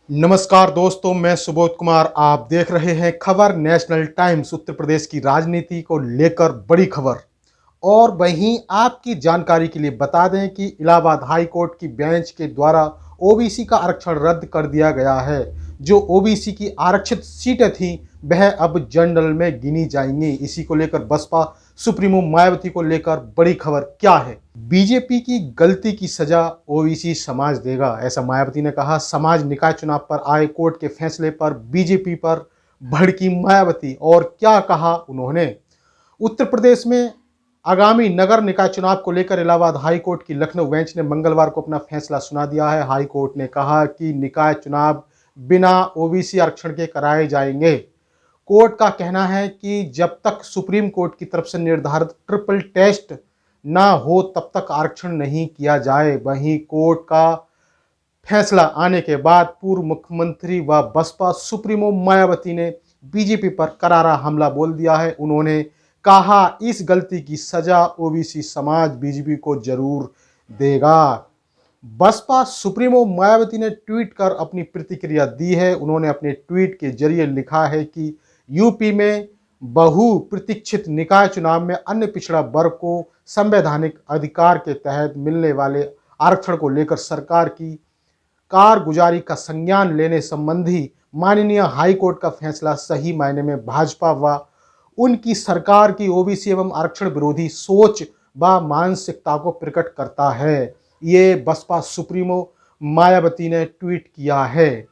नमस्कार दोस्तों, मैं सुबोध कुमार। आप देख रहे हैं खबर नेशनल टाइम्स। उत्तर प्रदेश की राजनीति को लेकर बड़ी खबर। और वहीं आपकी जानकारी के लिए बता दें कि इलाहाबाद हाई कोर्ट की बेंच के द्वारा ओबीसी का आरक्षण रद्द कर दिया गया है। जो ओबीसी की आरक्षित सीटें थीं वह अब जनरल में गिनी जाएंगी। इसी को लेकर बसपा सुप्रीमो मायावती को लेकर बड़ी खबर क्या है। बीजेपी की गलती की सजा ओबीसी समाज देगा, ऐसा मायावती ने कहा। समाज निकाय चुनाव पर आए कोर्ट के फैसले पर बीजेपी पर भड़की मायावती। और क्या कहा उन्होंने। उत्तर प्रदेश में आगामी नगर निकाय चुनाव को लेकर इलाहाबाद हाई कोर्ट की लखनऊ बेंच ने मंगलवार को अपना फैसला सुना दिया है। हाई कोर्ट ने कहा कि निकाय चुनाव बिना ओबीसी आरक्षण के कराए जाएंगे। कोर्ट का कहना है कि जब तक सुप्रीम कोर्ट की तरफ से निर्धारित ट्रिपल टेस्ट ना हो तब तक आरक्षण नहीं किया जाए। वहीं कोर्ट का फैसला आने के बाद पूर्व मुख्यमंत्री व बसपा सुप्रीमो मायावती ने बीजेपी पर करारा हमला बोल दिया है। उन्होंने कहा इस गलती की सजा ओबीसी समाज बीजेपी को जरूर देगा। बसपा सुप्रीमो मायावती ने ट्वीट कर अपनी प्रतिक्रिया दी है। उन्होंने अपने ट्वीट के जरिए लिखा है कि यूपी में बहु प्रतीक्षित निकाय चुनाव में अन्य पिछड़ा वर्ग को संवैधानिक अधिकार के तहत मिलने वाले आरक्षण को लेकर सरकार की कारगुजारी का संज्ञान लेने संबंधी माननीय हाईकोर्ट का फैसला सही मायने में भाजपा व उनकी सरकार की ओबीसी एवं आरक्षण विरोधी सोच व मानसिकता को प्रकट करता है। ये बसपा सुप्रीमो मायावती ने ट्वीट किया है।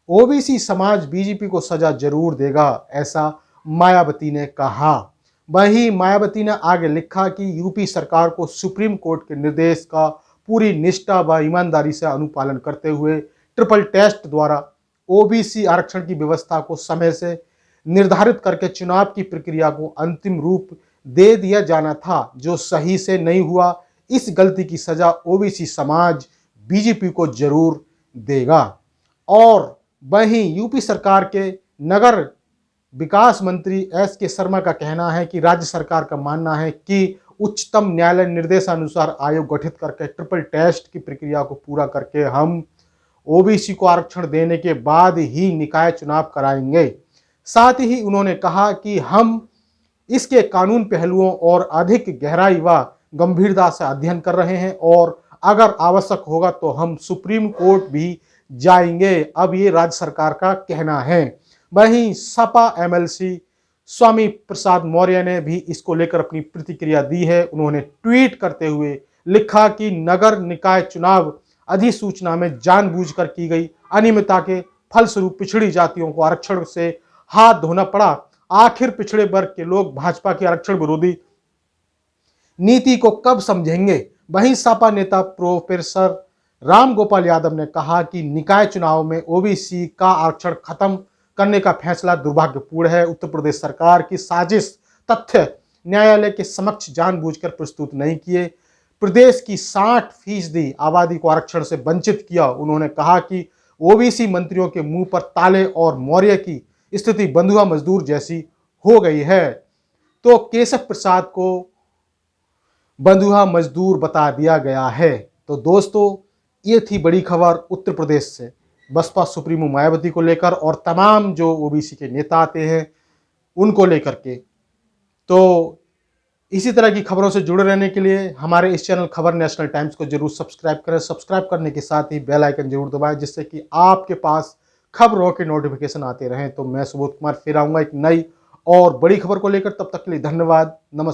ओबीसी समाज बीजेपी को सजा जरूर देगा, ऐसा मायावती ने कहा। वहीं मायावती ने आगे लिखा कि यूपी सरकार को सुप्रीम कोर्ट के निर्देश का पूरी निष्ठा व ईमानदारी से अनुपालन करते हुए ट्रिपल टेस्ट द्वारा ओबीसी आरक्षण की व्यवस्था को समय से निर्धारित करके चुनाव की प्रक्रिया को अंतिम रूप दे दिया जाना था, जो सही से नहीं हुआ। इस गलती की सजा ओबीसी समाज बीजेपी को जरूर देगा। और वहीं यूपी सरकार के नगर विकास मंत्री एस के शर्मा का कहना है कि राज्य सरकार का मानना है कि उच्चतम न्यायालय निर्देशानुसार आयोग गठित करके ट्रिपल टेस्ट की प्रक्रिया को पूरा करके हम ओबीसी को आरक्षण देने के बाद ही निकाय चुनाव कराएंगे। साथ ही उन्होंने कहा कि हम इसके कानून पहलुओं और अधिक गहराई व गंभीरता से अध्ययन कर रहे हैं और अगर आवश्यक होगा तो हम सुप्रीम कोर्ट भी जाएंगे। अब ये राज्य सरकार का कहना है। वहीं सपा एमएलसी स्वामी प्रसाद मौर्य ने भी इसको लेकर अपनी प्रतिक्रिया दी है। उन्होंने ट्वीट करते हुए लिखा कि नगर निकाय चुनाव अधिसूचना में जानबूझकर की गई अनियमितता के फलस्वरूप पिछड़ी जातियों को आरक्षण से हाथ धोना पड़ा। आखिर पिछड़े वर्ग के लोग भाजपा की आरक्षण विरोधी नीति को कब समझेंगे। वहीं सपा नेता प्रोफेसर राम गोपाल यादव ने कहा कि निकाय चुनाव में ओबीसी का आरक्षण खत्म करने का फैसला दुर्भाग्यपूर्ण है। उत्तर प्रदेश सरकार की साजिश तथ्य न्यायालय के समक्ष जानबूझकर प्रस्तुत नहीं किए। प्रदेश की 60% आबादी को आरक्षण से वंचित किया। उन्होंने कहा कि ओबीसी मंत्रियों के मुंह पर ताले और मौर्य की स्थिति बंधुआ मजदूर जैसी हो गई है। तो केशव प्रसाद को बंधुआ मजदूर बता दिया गया है। तो दोस्तों, ये थी बड़ी खबर उत्तर प्रदेश से बसपा सुप्रीमो मायावती को लेकर और तमाम जो ओबीसी के नेता आते हैं उनको लेकर के। तो इसी तरह की खबरों से जुड़े रहने के लिए हमारे इस चैनल खबर नेशनल टाइम्स को जरूर सब्सक्राइब करें। सब्सक्राइब करने के साथ ही बेल आइकन जरूर दबाएं, जिससे कि आपके पास खबरों के नोटिफिकेशन आते रहें। तो मैं सुबोध कुमार फिर आऊँगा एक नई और बड़ी खबर को लेकर। तब तक के लिए धन्यवाद, नमस्कार।